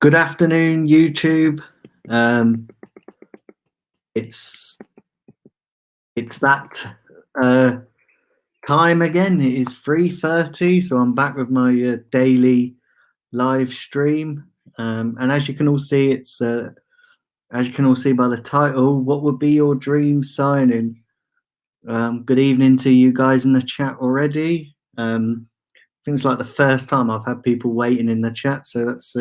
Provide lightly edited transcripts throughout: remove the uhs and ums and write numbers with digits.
Good afternoon, YouTube. Um, it's that time again. It is 3:30, so I'm back with my daily live stream. And as you can all see, as you can all see by the title, what would be your dream signing? Good evening to you guys in the chat already. I think it's like the first time I've had people waiting in the chat, so that's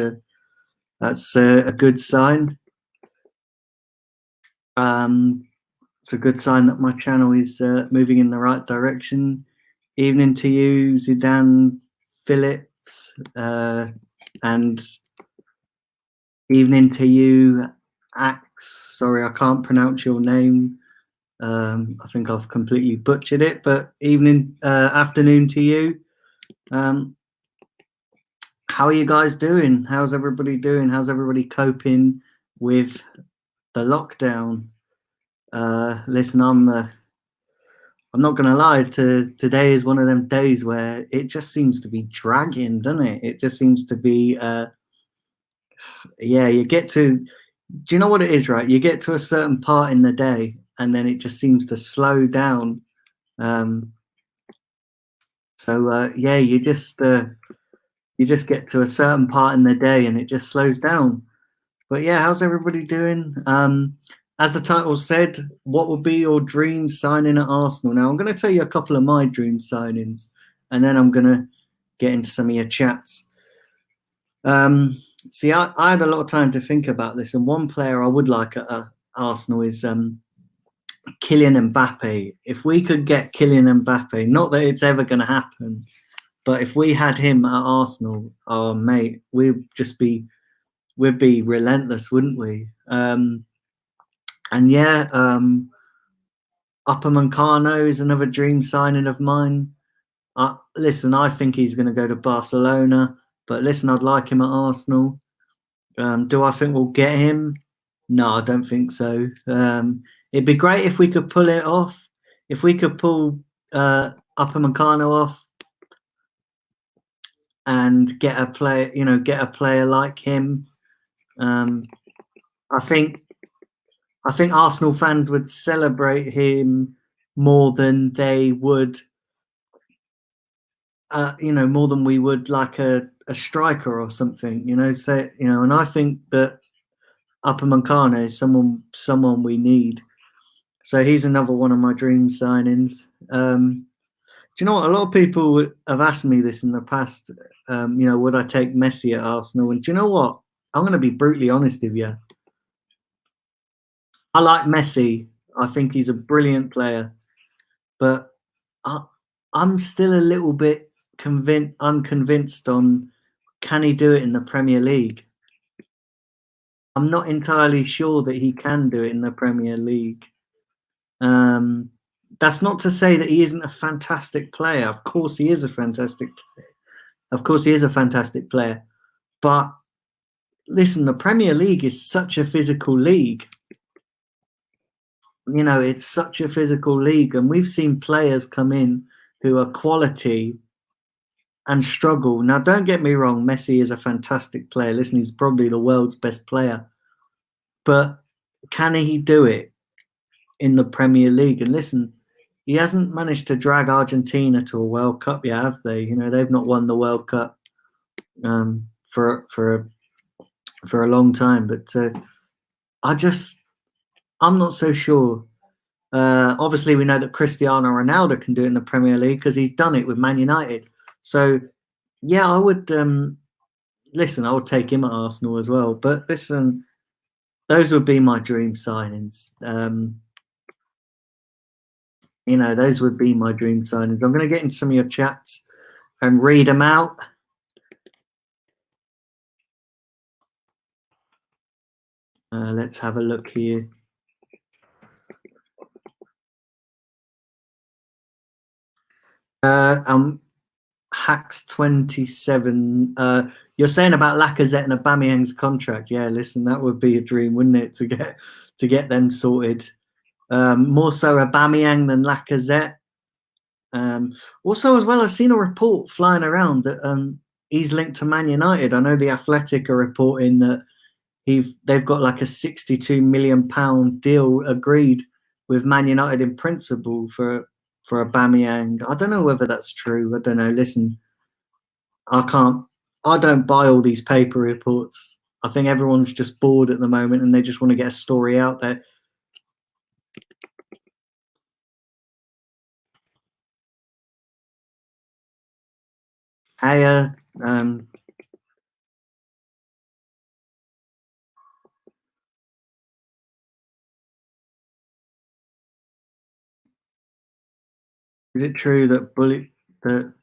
a good sign. It's a good sign that my channel is moving in the right direction. Evening to you, Zidane Phillips, and evening to you, Axe. Sorry, I can't pronounce your name. I think I've completely butchered it, but afternoon to you. How are you guys doing? How's everybody doing? How's everybody coping with the lockdown? Listen, I'm not gonna lie. Today is one of them days where it just seems to be dragging, doesn't it? It just seems to be, yeah. You get to, do you know what it is, right? You get to a certain part in the day, and then it just seems to slow down. Yeah, you just get to a certain part in the day, and it just slows down. But yeah, how's everybody doing? As the title said, what would be your dream signing at Arsenal? Now, I'm going to tell you a couple of my dream signings, and then I'm going to get into some of your chats. See, I had a lot of time to think about this, and one player I would like at Arsenal is Kylian Mbappe. If we could get Kylian Mbappe, not that it's ever going to happen, but if we had him at Arsenal, oh, mate, we'd be relentless, wouldn't we? And yeah, Upamecano is another dream signing of mine. Listen, I think he's going to go to Barcelona, but listen, I'd like him at Arsenal. Do I think we'll get him? No, I don't think so. It'd be great if we could pull it off. If we could pull Upamecano off and get a player like him. I think Arsenal fans would celebrate him more than they would, more than we would like a striker or something, So, and I think that Upamecano is someone we need. So he's another one of my dream signings. Do you know what? A lot of people have asked me this in the past. Would I take Messi at Arsenal? And do you know what? I'm going to be brutally honest with you. I like Messi. I think he's a brilliant player, but I'm still a little bit unconvinced on can he do it in the Premier League. I'm not entirely sure that he can do it in the Premier League. That's not to say that he isn't a fantastic player. Of course, he is a fantastic player. Of course, he is a fantastic player. But listen, the Premier League is such a physical league. It's such a physical league, and we've seen players come in who are quality and struggle. Now, don't get me wrong, Messi is a fantastic player. Listen, he's probably the world's best player. But can he do it in the Premier League? And listen, he hasn't managed to drag Argentina to a World Cup yet, have they? They've not won the World Cup for a long time. But I'm not so sure. Obviously, we know that Cristiano Ronaldo can do it in the Premier League because he's done it with Man United. So, yeah, I would listen. I would take him at Arsenal as well. But listen, those would be my dream signings. Those would be my dream signings. I'm going to get into some of your chats and read them out. Let's have a look here. Hacks 27. You're saying about Lacazette and Aubameyang's contract. Yeah, listen, that would be a dream, wouldn't it, to get them sorted? More so Aubameyang than Lacazette. Also, as well, I've seen a report flying around that he's linked to Man United. I know the Athletic are reporting that they've got like a £62 million deal agreed with Man United in principle for Aubameyang. I don't know whether that's true. I don't know. Listen, I don't buy all these paper reports. I think everyone's just bored at the moment and they just want to get a story out there. Hey, is it true that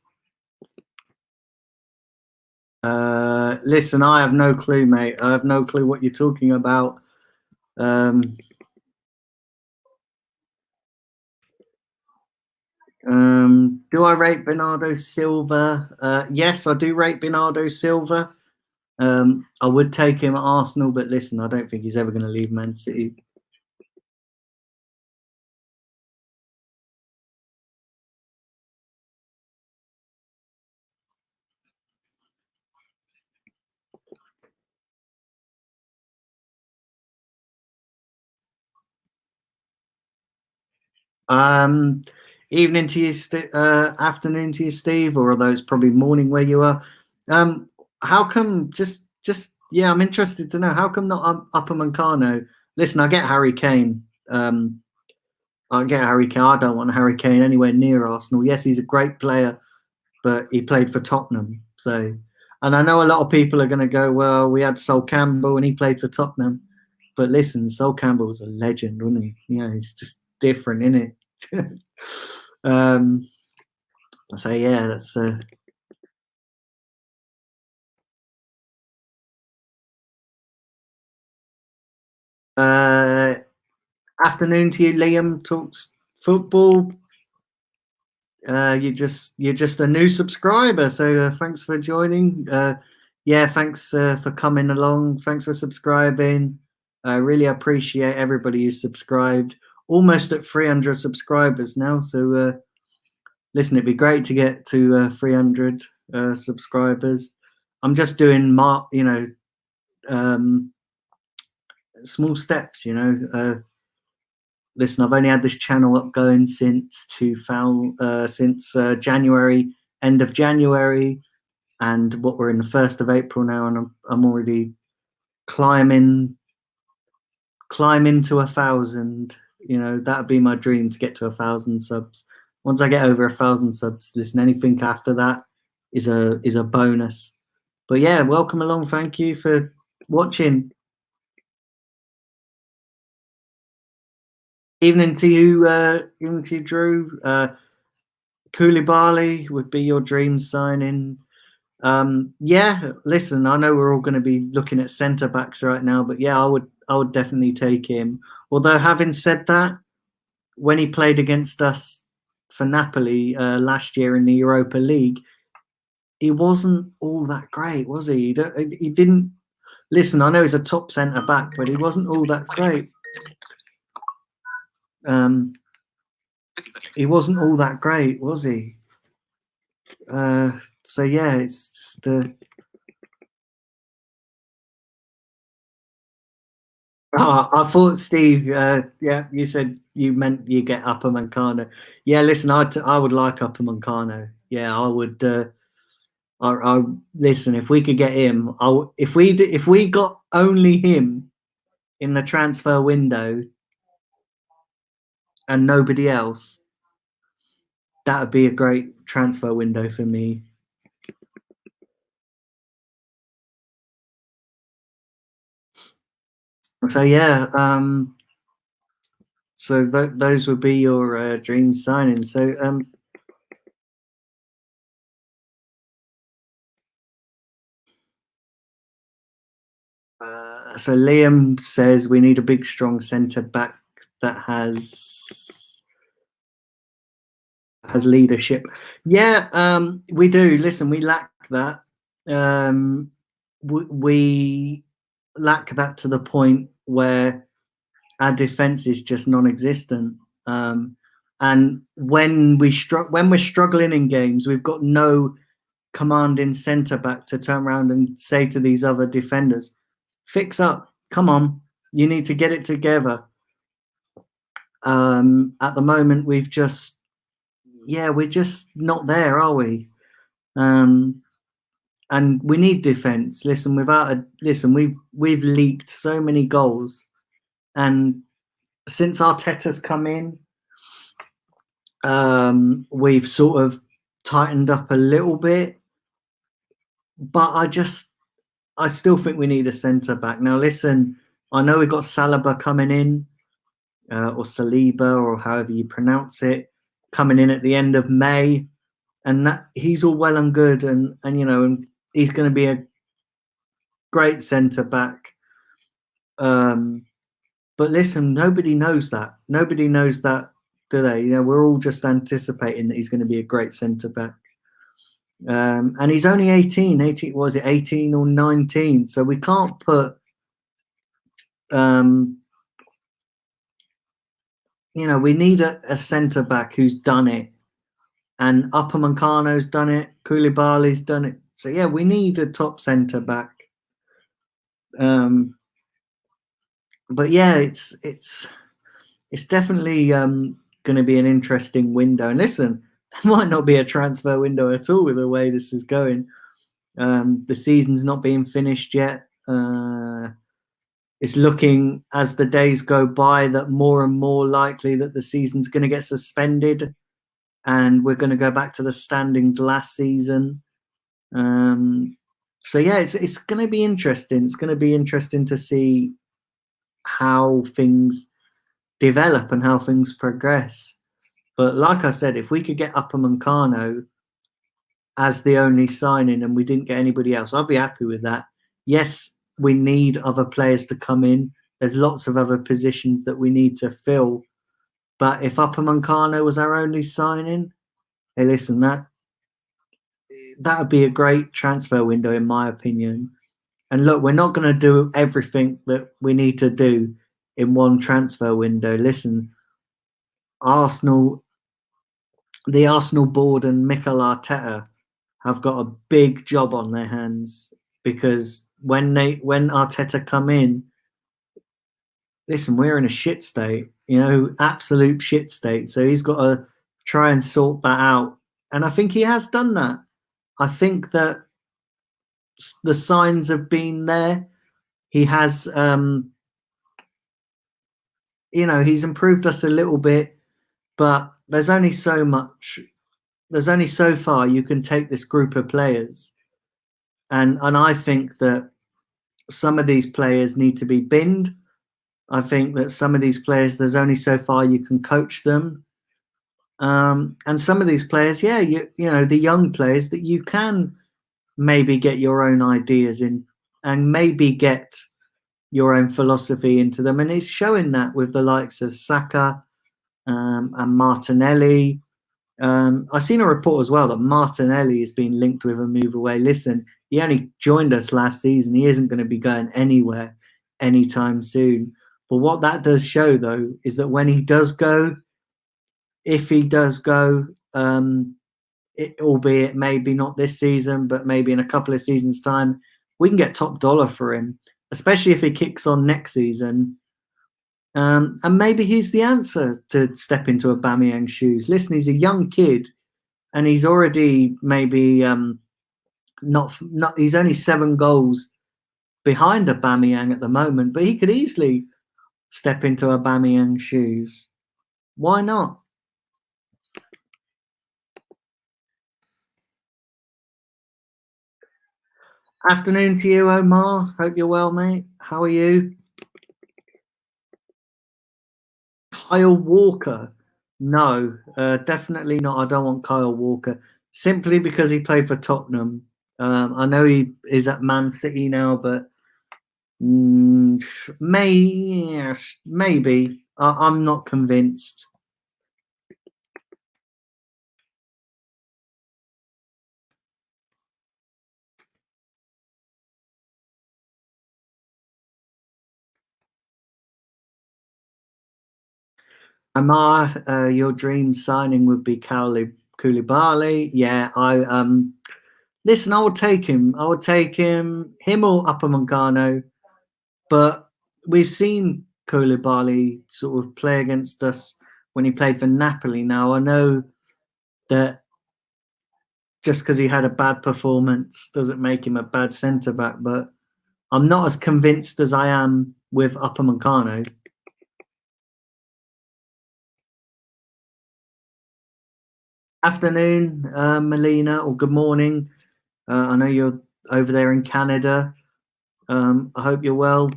listen, I have no clue, mate. I have no clue what you're talking about. Do I rate Bernardo Silva? Yes, I do rate Bernardo Silva. I would take him at Arsenal, but listen, I don't think he's ever going to leave Man City. Evening to you, afternoon to you, Steve, or although it's probably morning where you are. How come? Yeah, I'm interested to know how come not Upamecano? Listen, I get Harry Kane. I get Harry Kane. I don't want Harry Kane anywhere near Arsenal. Yes, he's a great player, but he played for Tottenham. So, and I know a lot of people are going to go, well, we had Sol Campbell and he played for Tottenham. But listen, Sol Campbell was a legend, wasn't he? You know, he's just different, isn't it? So yeah, that's afternoon to you, Liam talks football. You're just a new subscriber, so thanks for joining. Yeah, thanks for coming along. Thanks for subscribing. I really appreciate everybody who subscribed. Almost at 300 subscribers now. So listen, it'd be great to get to 300 subscribers. I'm just doing small steps. Listen, I've only had this channel up going since January, end of January, and what we're in the 1st of April now, and I'm already climbing to 1,000. That'd be my dream, to get to 1,000 subs. Once I get over 1,000 subs, listen, anything after that is a bonus. But yeah, welcome along. Thank you for watching. Evening to you, Drew. Koulibaly would be your dream signing. Yeah, listen, I know we're all going to be looking at centre backs right now, but yeah, I would definitely take him. Although, having said that, when he played against us for Napoli last year in the Europa League, he wasn't all that great, was he? He didn't. Listen, I know he's a top centre back, but he wasn't all that great. He wasn't all that great, was he? So yeah, it's just. I thought, Steve. Yeah, you said you meant you get Upamecano. Yeah, listen, I would like Upamecano. Yeah, I would. I listen. If we could get him, if we got only him in the transfer window and nobody else, that would be a great transfer window for me. So yeah, so those would be your dream signings. So so Liam says we need a big, strong centre back that has leadership. Yeah, we do. Listen, we lack that. We lack that to the point where our defense is just non-existent. And when we're struggling in games, we've got no commanding centre back to turn around and say to these other defenders, fix up, come on, you need to get it together. At the moment, we're just not there, are we? And we need defense. Listen, we've leaked so many goals, and since Arteta's come in, we've sort of tightened up a little bit. But I still think we need a centre back. Now, listen, I know we've got Saliba coming in, or Saliba, or however you pronounce it, coming in at the end of May, and that he's all well and good, and he's going to be a great centre back. But listen, nobody knows that. Nobody knows that, do they? We're all just anticipating that he's going to be a great centre back. And he's only 18. Was it 18 or 19? So we can't put, we need a centre back who's done it. And Upamecano's done it. Koulibaly's done it. So yeah, we need a top centre back. But yeah, it's definitely going to be an interesting window. And listen, there might not be a transfer window at all with the way this is going. The season's not being finished yet. It's looking, as the days go by, that more and more likely that the season's going to get suspended, and we're going to go back to the standings last season. So yeah, it's going to be interesting. It's going to be interesting to see how things develop and how things progress. But like I said, if we could get Upamecano as the only signing and we didn't get anybody else, I'd be happy with that. Yes, we need other players to come in. There's lots of other positions that we need to fill. But if Upamecano was our only signing, hey, listen, that would be a great transfer window, in my opinion. And look, we're not going to do everything that we need to do in one transfer window. Listen, the Arsenal board and Mikel Arteta have got a big job on their hands, because when Arteta come in, listen, we're in a shit state, absolute shit state. So he's got to try and sort that out. And I think he has done that. I think that the signs have been there. He has, he's improved us a little bit, but there's only so much. There's only so far you can take this group of players. And I think that some of these players need to be binned. I think that some of these players, there's only so far you can coach them. And some of these players, the young players, that you can maybe get your own ideas in and maybe get your own philosophy into them. And it's showing that with the likes of Saka and Martinelli. I've seen a report as well that Martinelli has been linked with a move away. Listen, he only joined us last season. He isn't going to be going anywhere anytime soon. But what that does show, though, is that when he does go, if he does go, albeit maybe not this season, but maybe in a couple of seasons' time, we can get top dollar for him, especially if he kicks on next season. And maybe he's the answer to step into Aubameyang's shoes. Listen, he's a young kid, and he's already maybe he's only 7 goals behind Aubameyang at the moment, but he could easily step into Aubameyang's shoes. Why not? Afternoon to you, Omar. Hope you're well, mate. How are you? Kyle Walker. No, definitely not. I don't want Kyle Walker, simply because he played for Tottenham. I know he is at Man City now, but maybe. I'm not convinced. Amar, your dream signing would be Koulibaly. Yeah, Listen, I would take him. I would take him or Upamecano. But we've seen Koulibaly sort of play against us when he played for Napoli. Now, I know that just because he had a bad performance doesn't make him a bad centre back, but I'm not as convinced as I am with Upamecano. Afternoon, Melina, or good morning. I know you're over there in Canada. I hope you're well.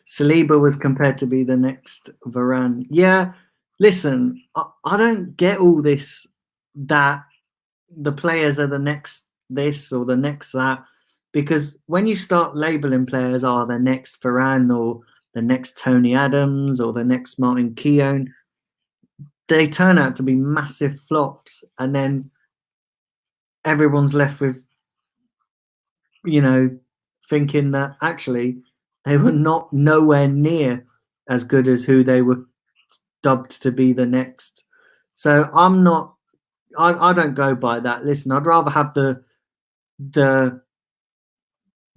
Saliba was compared to be the next Varane. Yeah, listen, I don't get all this that the players are the next this or the next that, because when you start labeling players are the next Varane or the next Tony Adams or the next Martin Keown, they turn out to be massive flops, and then everyone's left with, you know, thinking that actually they were not nowhere near as good as who they were dubbed to be the next. So I'm not. I don't go by that. Listen, I'd rather have the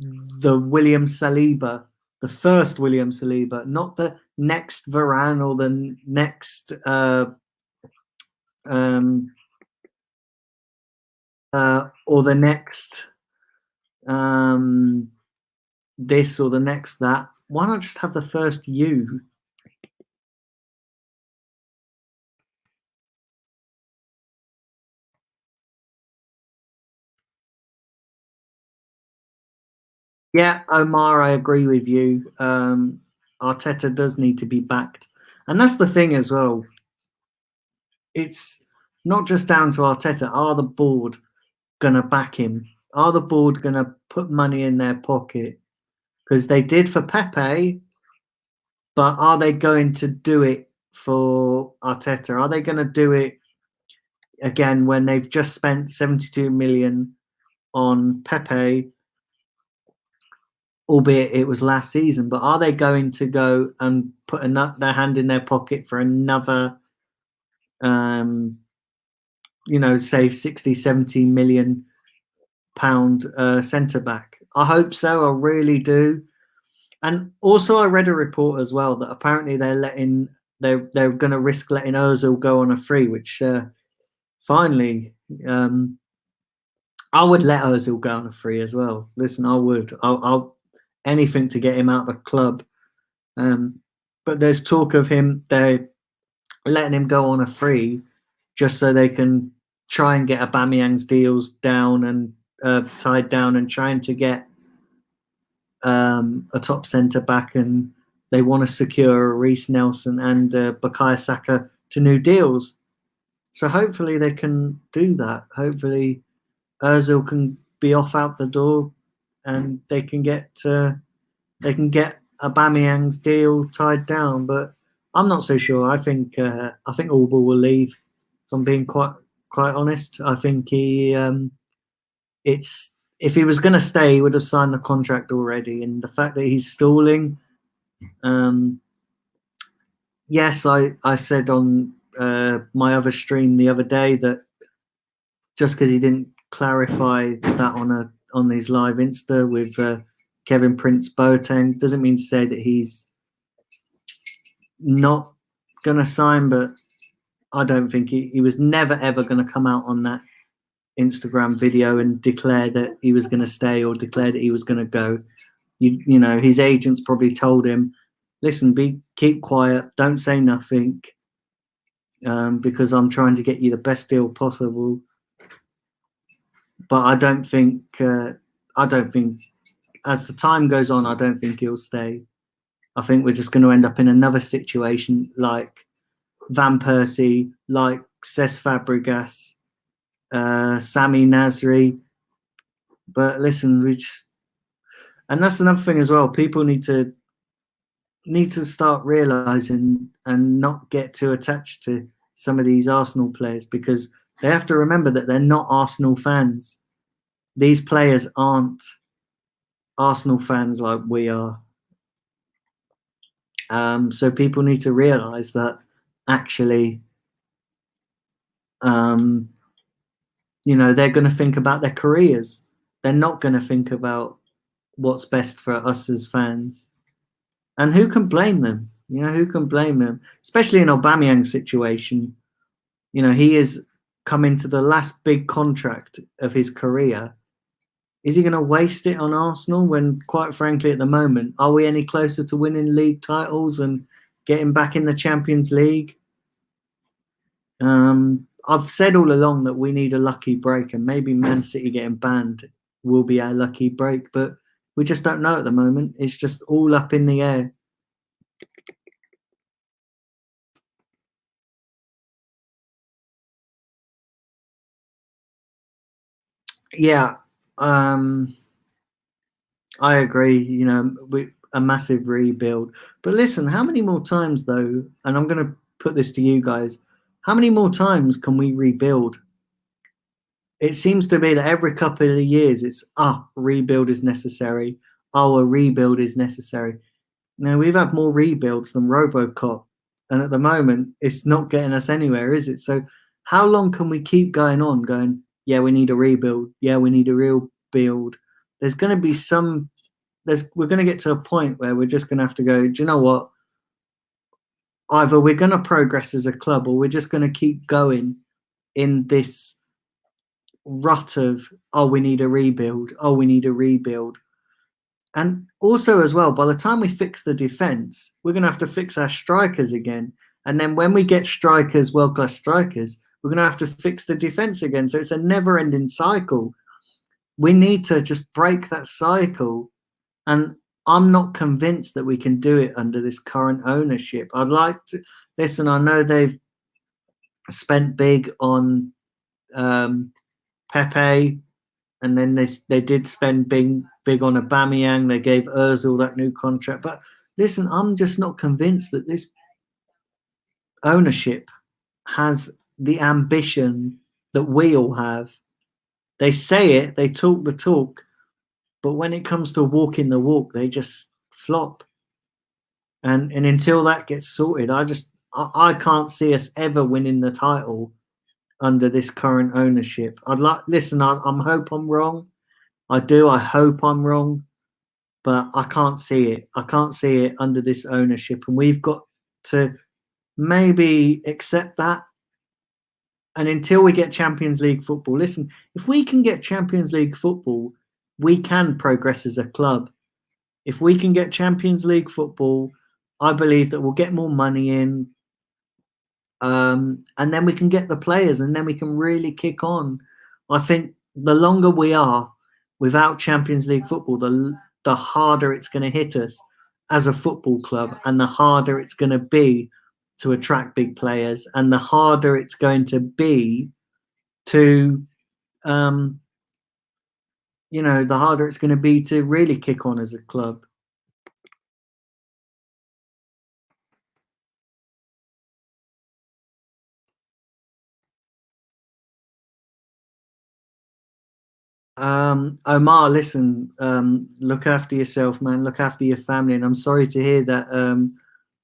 William Saliba, the first William Saliba, not the next Varane or the next or the next this or the next that. Why not just have the first you? Yeah, Omar, I agree with you. Arteta does need to be backed, and that's the thing as well. It's not just down to Arteta. Are the board gonna back him? Are the board gonna put money in their pocket? Because they did for Pepe, but are they going to do it for Arteta? Are they going to do it again when they've just spent 72 million on Pepe, albeit it was last season? But are they going to go and put their hand in their pocket for another, say 60, 70 million pound centre back? I hope so. I really do. And also, I read a report as well that apparently they're going to risk letting Ozil go on a free, which finally, I would let Ozil go on a free as well. Listen, I would. I'll anything to get him out of the club. But there's talk of they're letting him go on a free just so they can try and get Aubameyang's deals down and tied down, and trying to get a top centre back, and they want to secure Reece Nelson and Bukayo Saka to new deals. So hopefully they can do that. Hopefully Ozil can be off out the door, and they can get Aubameyang's deal tied down. But I'm not so sure. I think Auba will leave. If I'm being quite honest, I think it's if he was going to stay, he would have signed the contract already. And the fact that he's stalling, yes, I said on my other stream the other day that just because he didn't clarify that on his live Insta with Kevin Prince Boateng doesn't mean to say that he's not going to sign. But I don't think he was never ever going to come out on that Instagram video and declare that he was going to stay or declare that he was going to go. You know, his agents probably told him, listen, keep quiet, don't say nothing, because I'm trying to get you the best deal possible. But I don't think as the time goes on, I don't think he'll stay. I think we're just going to end up in another situation like Van Persie, like Cesc Fabregas, Sami Nasri. But listen, and that's another thing as well. People need to start realizing and not get too attached to some of these Arsenal players, because they have to remember that they're not Arsenal fans. These players aren't Arsenal fans like we are. So people need to realise that actually, they're going to think about their careers. They're not going to think about what's best for us as fans. And who can blame them? Who can blame them? Especially in Aubameyang's situation. He is coming to the last big contract of his career. Is he going to waste it on Arsenal when, quite frankly, at the moment, are we any closer to winning league titles and getting back in the Champions League? I've said all along that we need a lucky break, and maybe Man City getting banned will be our lucky break, but we just don't know at the moment. It's just all up in the air. Yeah, I agree. A massive rebuild. But listen, how many more times though? And I'm going to put this to you guys. How many more times can we rebuild? It seems to be that every couple of years it's rebuild is necessary. A rebuild is necessary. Now we've had more rebuilds than RoboCop, and at the moment it's not getting us anywhere, is it? So how long can we keep going on going, yeah, we need a rebuild, yeah, we need a real build? There's going to be we're going to get to a point where we're just going to have to go, do you know what? Either we're going to progress as a club or we're just going to keep going in this rut of, we need a rebuild, we need a rebuild. And also as well, by the time we fix the defence, we're going to have to fix our strikers again. And then when we get strikers, world-class strikers, we're going to have to fix the defence again. So it's a never-ending cycle. We need to just break that cycle. And I'm not convinced that we can do it under this current ownership. I'd like to listen. I know they've spent big on Pepe, and then they did spend big on Aubameyang. They gave Özil that new contract. But listen, I'm just not convinced that this ownership has the ambition that we all have. They say it, they talk the talk, but when it comes to walking the walk, they just flop. And until that gets sorted, I can't see us ever winning the title under this current ownership. I hope I'm wrong. I do. I hope I'm wrong, but I can't see it. I can't see it under this ownership, and we've got to maybe accept that. And until we get Champions League football, listen, if we can get Champions League football, we can progress as a club. If we can get Champions League football, I believe that we'll get more money in, and then we can get the players, and then we can really kick on. I think the longer we are without Champions League football, the harder it's going to hit us as a football club, and the harder it's going to be to attract big players, and the harder it's going to be to, the harder it's going to be to really kick on as a club. Omar, listen, look after yourself, man. Look after your family, and I'm sorry to hear that.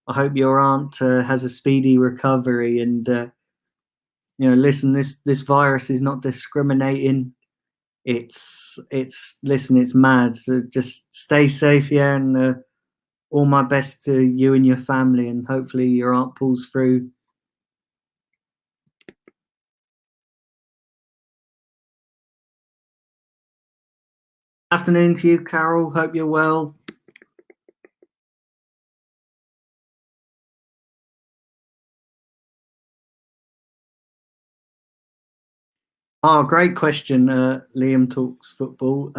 I hope your aunt has a speedy recovery. And listen, this virus is not discriminating. It's mad. So just stay safe, yeah, and all my best to you and your family, and hopefully your aunt pulls through. Afternoon to you, Carol. Hope you're well. Great question. Liam Talks Football.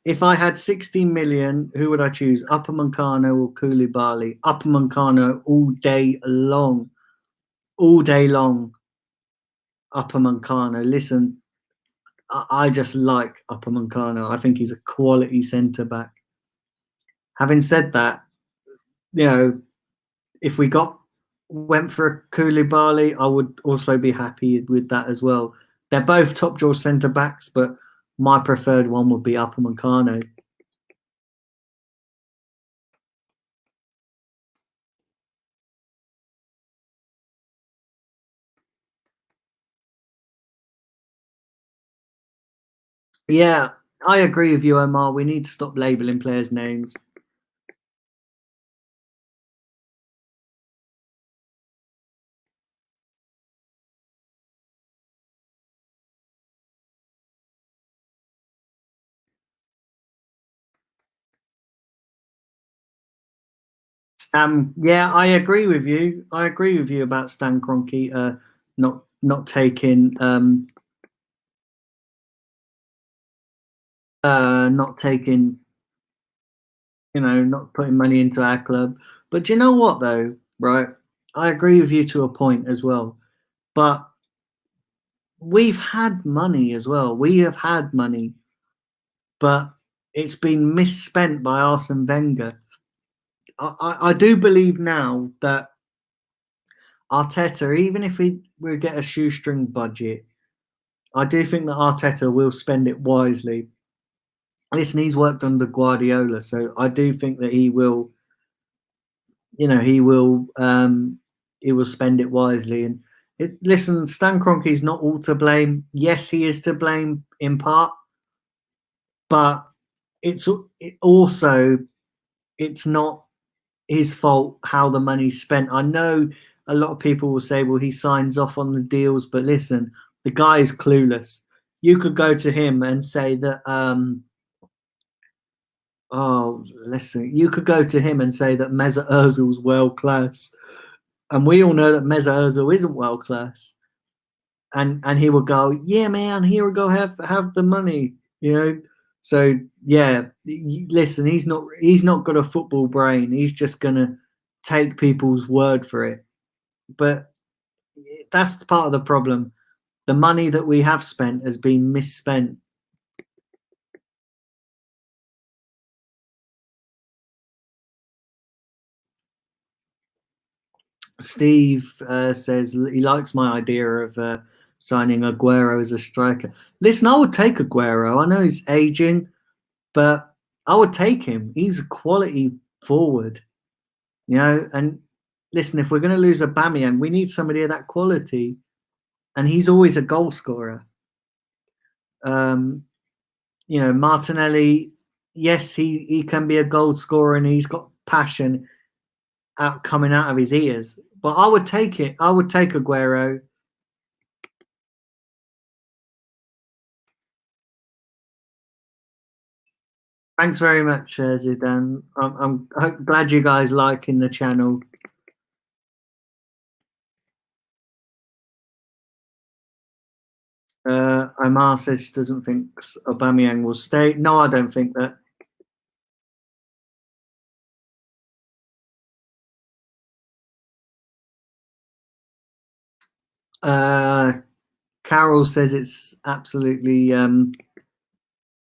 If I had 60 million, who would I choose? Upamecano or Koulibaly? Upamecano all day long. All day long. Upamecano. Listen, I just like Upamecano. I think he's a quality centre back. Having said that, if we went for a Koulibaly, I would also be happy with that as well. They're both top draw centre backs, but my preferred one would be Upamecano. Yeah, I agree with you, Omar. We need to stop labeling players' names. Yeah, I agree with you. I agree with you about Stan Kroenke not taking not taking not putting money into our club. But do you know what though? Right, I agree with you to a point as well. But we've had money as well. We have had money, but it's been misspent by Arsene Wenger. I do believe now that Arteta, even if we get a shoestring budget, I do think that Arteta will spend it wisely. Listen, he's worked under Guardiola, so I do think that he will, he will spend it wisely. And listen, Stan Kroenke's not all to blame. Yes, he is to blame in part, but also it's not his fault how the money's spent. I know a lot of people will say, well, he signs off on the deals, but listen, the guy is clueless. You could go to him and say that, oh, listen, you could go to him and say that Mesut Ozil's world class, and we all know that Mesut Ozil isn't world class. And he would go, yeah, man, here we go, have the money, you know. So yeah, listen, he's not got a football brain. He's just gonna take people's word for it. But that's part of the problem. The money that we have spent has been misspent. Steve says he likes my idea of signing Aguero as a striker. Listen, I would take Aguero. I know he's aging, but I would take him. He's a quality forward, And listen, if we're going to lose Aubameyang, we need somebody of that quality, and he's always a goal scorer. Martinelli, yes, he can be a goal scorer, and he's got passion coming out of his ears. But I would take it. I would take Aguero. Thanks very much, Zidane. I'm glad you guys liking the channel. Omar says she doesn't think Aubameyang will stay. No, I don't think that. Carol says it's absolutely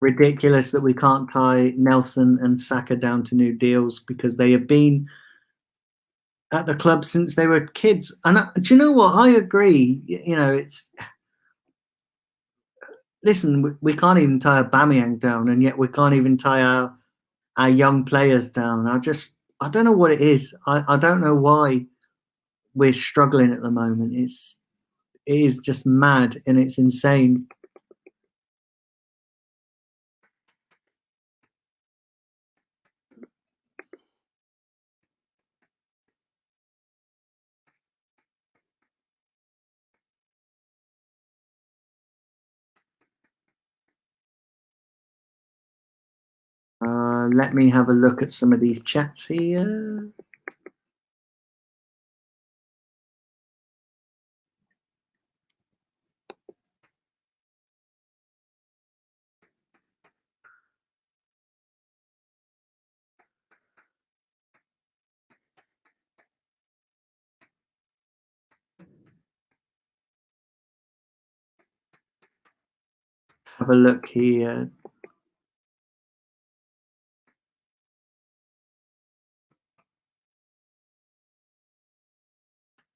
ridiculous that we can't tie Nelson and Saka down to new deals because they have been at the club since they were kids. And do you know what? I agree. It's listen. We can't even tie Aubameyang down, and yet we can't even tie our young players down. I don't know what it is. I don't know why we're struggling at the moment. It is just mad and it's insane. Let me have a look at some of these chats here. Have a look here.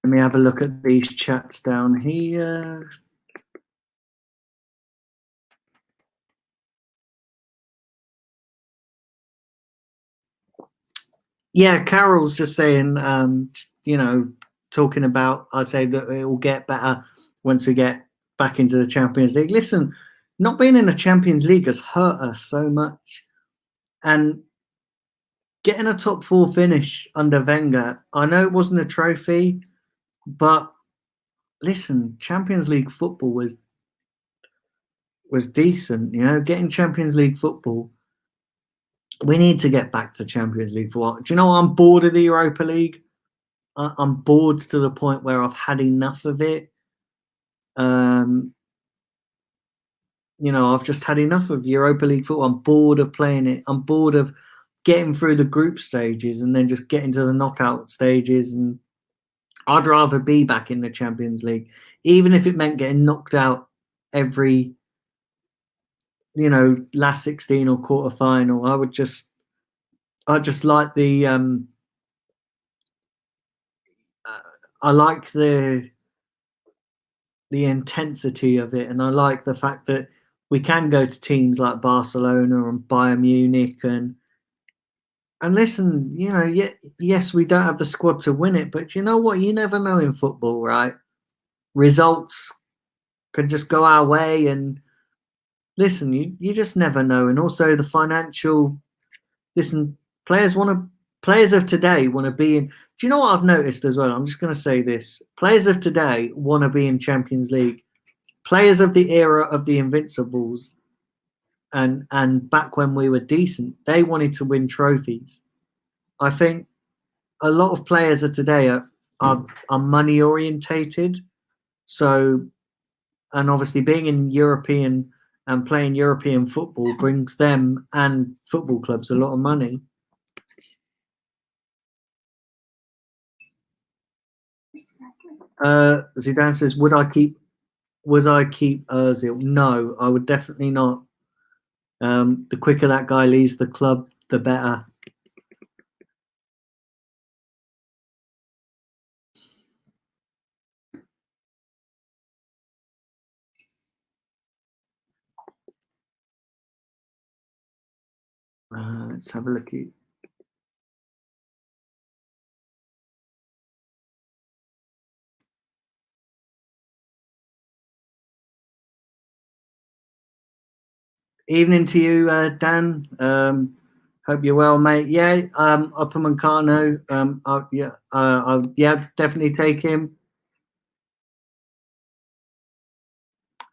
Let me have a look at these chats down here. Yeah, Carol's just saying, talking about, I say that it will get better once we get back into the Champions League. Listen, not being in the Champions League has hurt us so much. And getting a top 4 finish under Wenger, I know it wasn't a trophy, but listen, Champions League football was decent. You know, getting Champions League football. We need to get back to Champions League football. Do you know what? I'm bored of the Europa League. I'm bored to the point where I've had enough of it. You know, I've just had enough of Europa League football. I'm bored of playing it. I'm bored of getting through the group stages and then just getting to the knockout stages. And I'd rather be back in the Champions League, even if it meant getting knocked out every, you know, last 16 or quarter final. I just like the I like the intensity of it, and I like the fact that we can go to teams like Barcelona and Bayern Munich and listen, you know, yes, we don't have the squad to win it, but you know what? You never know in football, right? Results could just go our way, and listen, you just never know. And also the financial, listen, players of today want to be in. Do you know what I've noticed as well? I'm just going to say this: players of today want to be in Champions League. Players of the era of the Invincibles and back when we were decent, they wanted to win trophies. I think a lot of players of today are money orientated. So, and obviously being in European and playing European football brings them and football clubs a lot of money. Zidane says, would I keep Ozil? No, I would definitely not. The quicker that guy leaves the club, the better. Let's have a look at. Evening to you, Dan. Hope you're well, mate. Yeah, Upamecano. Yeah, definitely take him.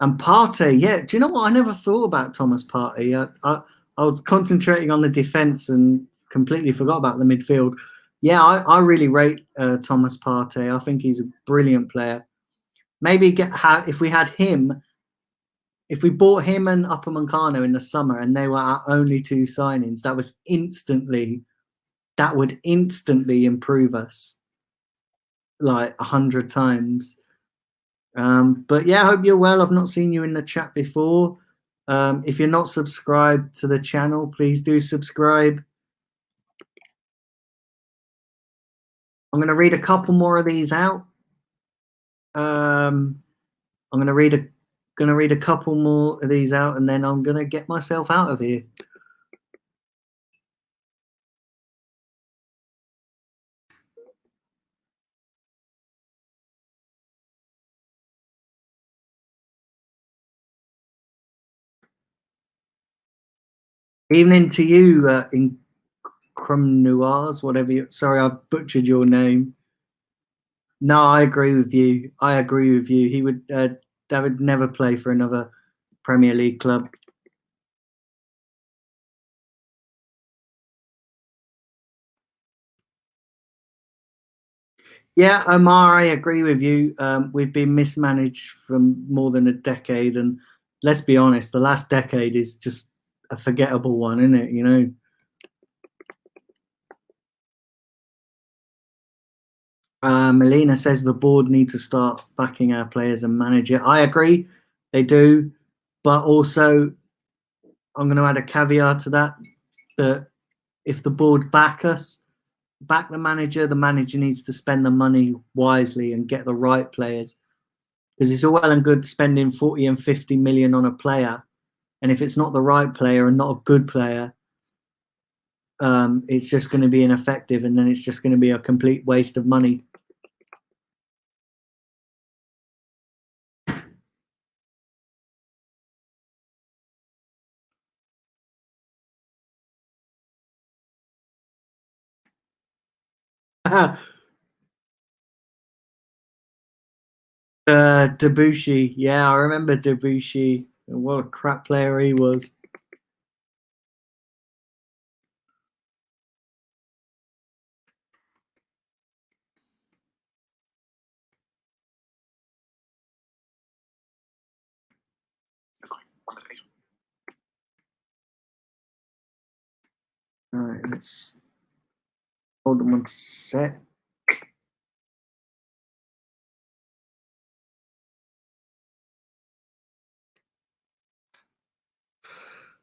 And Partey, yeah. Do you know what? I never thought about Thomas Partey. I was concentrating on the defense and completely forgot about the midfield. Yeah, I really rate Thomas Partey. I think he's a brilliant player. Maybe if we had him, if we bought him and Upamecano in the summer and they were our only 2 signings, that would instantly improve us like 100 times. But yeah, I hope you're well. I've not seen you in the chat before. If you're not subscribed to the channel, please do subscribe. I'm going to read a couple more of these out. I'm going to read a couple more of these out, and then I'm going to get myself out of here. Evening to you, in Crumnoirs, whatever you. Sorry, I've butchered your name. No, I agree with you. He would. David never play for another Premier League club. Yeah, Omar, I agree with you. We've been mismanaged for more than a decade, and let's be honest, the last decade is just a forgettable one, isn't it? You know. Melina says the board need to start backing our players and manage it. I agree, they do, but also I'm going to add a caveat to that: that if the board back the manager needs to spend the money wisely and get the right players. Because it's all well and good spending 40 and 50 million on a player, and if it's not the right player and not a good player, it's just going to be ineffective, and then it's just going to be a complete waste of money. Debussy. Yeah, I remember Debussy. What a crap player he was. All right, let's hold on one sec.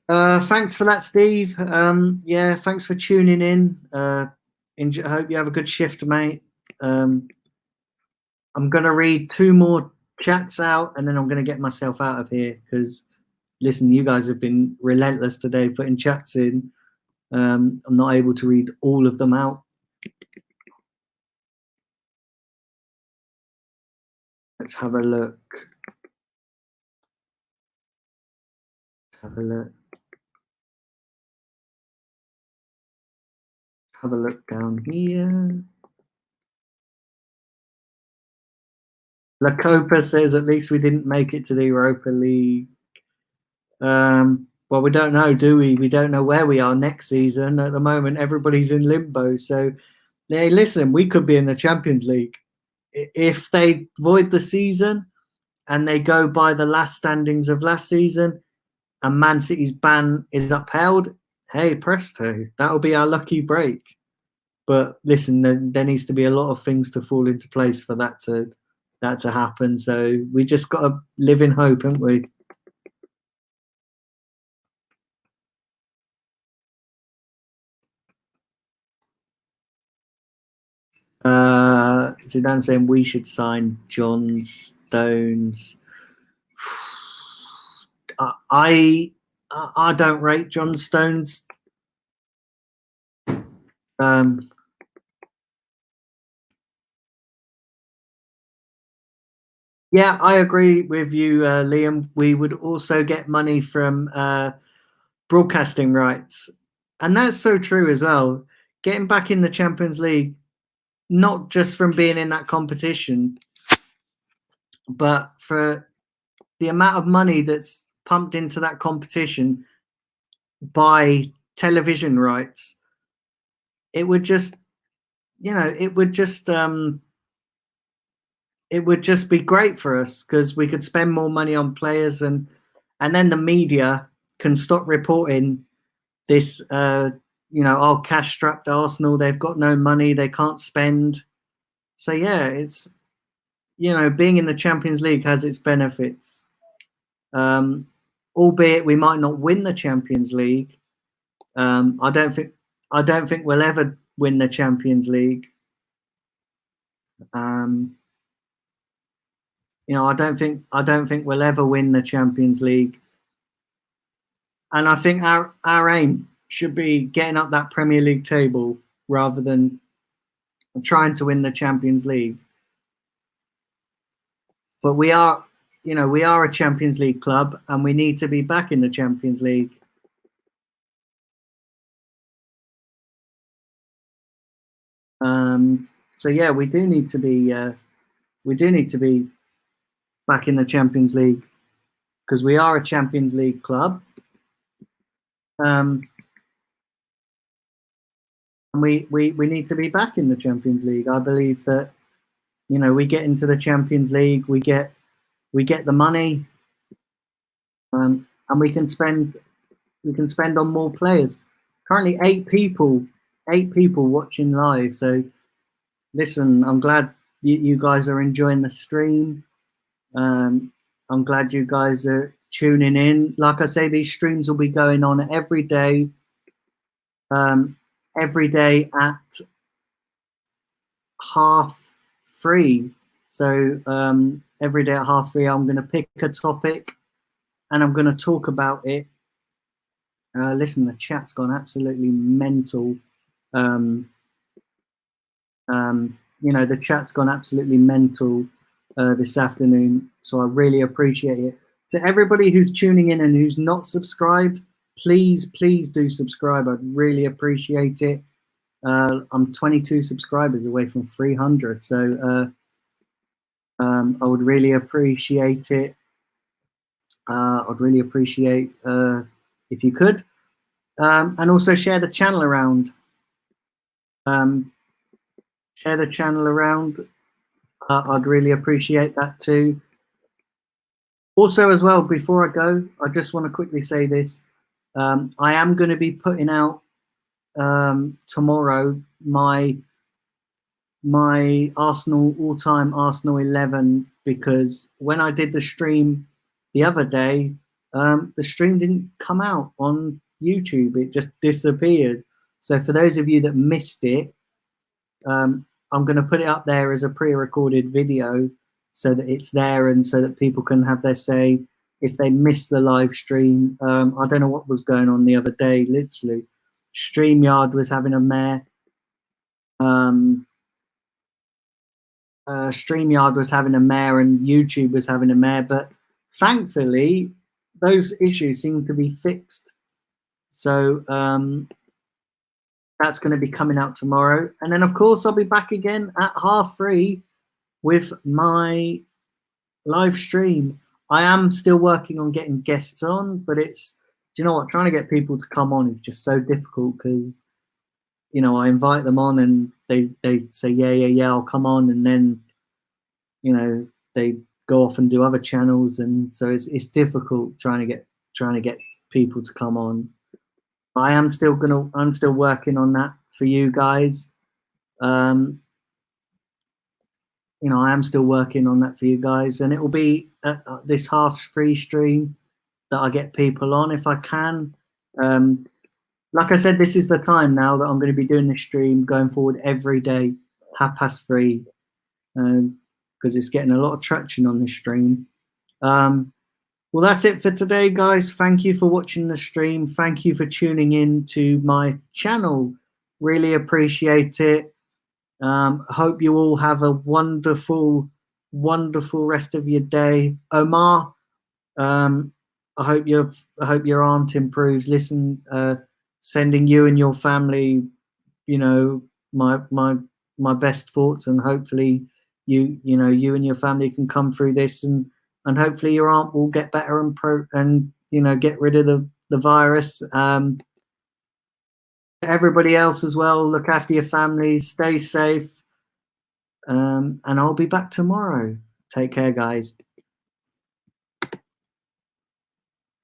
Thanks for that, Steve. Yeah, thanks for tuning in. I hope you have a good shift, mate. I'm going to read 2 more chats out and then I'm going to get myself out of here because, listen, you guys have been relentless today putting chats in. I'm not able to read all of them out. Let's have a look. Let's have a look. Have a look down here. La Copa says at least we didn't make it to the Europa League. Well, we don't know, do we? We don't know where we are next season. At the moment, everybody's in limbo. So, hey, listen, we could be in the Champions League. If they void the season and they go by the last standings of last season and Man City's ban is upheld, hey, presto, that'll be our lucky break. But listen, there needs to be a lot of things to fall into place for that to happen. So we just got to live in hope, haven't we? Zidane saying we should sign John Stones. I don't rate John Stones. Yeah, I agree with you, Liam. We would also get money from broadcasting rights, and that's so true as well. Getting back in the Champions League, not just from being in that competition, but for the amount of money that's pumped into that competition by television rights, it would just, it would just be great for us because we could spend more money on players and then the media can stop reporting this, cash strapped Arsenal, they've got no money, they can't spend. So yeah, it's, being in the Champions League has its benefits. Albeit we might not win the Champions League. I don't think we'll ever win the Champions League. I don't think we'll ever win the Champions League. And I think our aim should be getting up that Premier League table rather than trying to win the Champions League. But we are a Champions League club and we need to be back in the Champions League. So yeah, we do need to be back in the Champions League because we are a Champions League club. And we need to be back in the Champions League. I believe that, we get into the Champions League, we get the money, and we can spend on more players. Currently, 8 people watching live. So, listen, I'm glad you guys are enjoying the stream. I'm glad you guys are tuning in. Like I say, these streams will be going on every day. Every day at 3:30. So every day at 3:30, I'm going to pick a topic and I'm going to talk about it. Listen, the chat's gone absolutely mental. The chat's gone absolutely mental this afternoon. So I really appreciate it. To everybody who's tuning in and who's not subscribed, please do subscribe. I'd really appreciate it. I'm 22 subscribers away from 300, so I would really appreciate it. I'd really appreciate if you could, and also share the channel around. Share the channel around. I'd really appreciate that too. Also, as well, before I go, I just want to quickly say this. I am going to be putting out tomorrow my Arsenal all-time Arsenal 11, because when I did the stream the other day, the stream didn't come out on YouTube. It just disappeared. So for those of you that missed it, I'm going to put it up there as a pre-recorded video so that it's there and so that people can have their say if they missed the live stream. I don't know what was going on the other day, literally. StreamYard was having a mare. StreamYard was having a mare and YouTube was having a mare, but thankfully those issues seem to be fixed. So that's going to be coming out tomorrow. And then, of course, I'll be back again at 3:30 with my live stream. I am still working on getting guests on, but it's, do you know what, trying to get people to come on is just so difficult because, you know, I invite them on and they say, yeah, I'll come on. And then, you know, they go off and do other channels. And so it's difficult trying to get people to come on. I'm still working on that for you guys. You know, I am still working on that for you guys, and it will be this 3:30 stream that I get people on if I can. Like I said, this is the time now that I'm going to be doing this stream going forward every day, 3:30, because it's getting a lot of traction on this stream. Well, that's it for today, guys. Thank you for watching the stream. Thank you for tuning in to my channel. Really appreciate it. Hope you all have a wonderful rest of your day. Omar, I hope your aunt improves. Listen, sending you and your family, you know, my best thoughts, and hopefully you and your family can come through this, and hopefully your aunt will get better and you know, get rid of the virus. Everybody else as well, look after your family, stay safe, and I'll be back tomorrow. Take care, guys.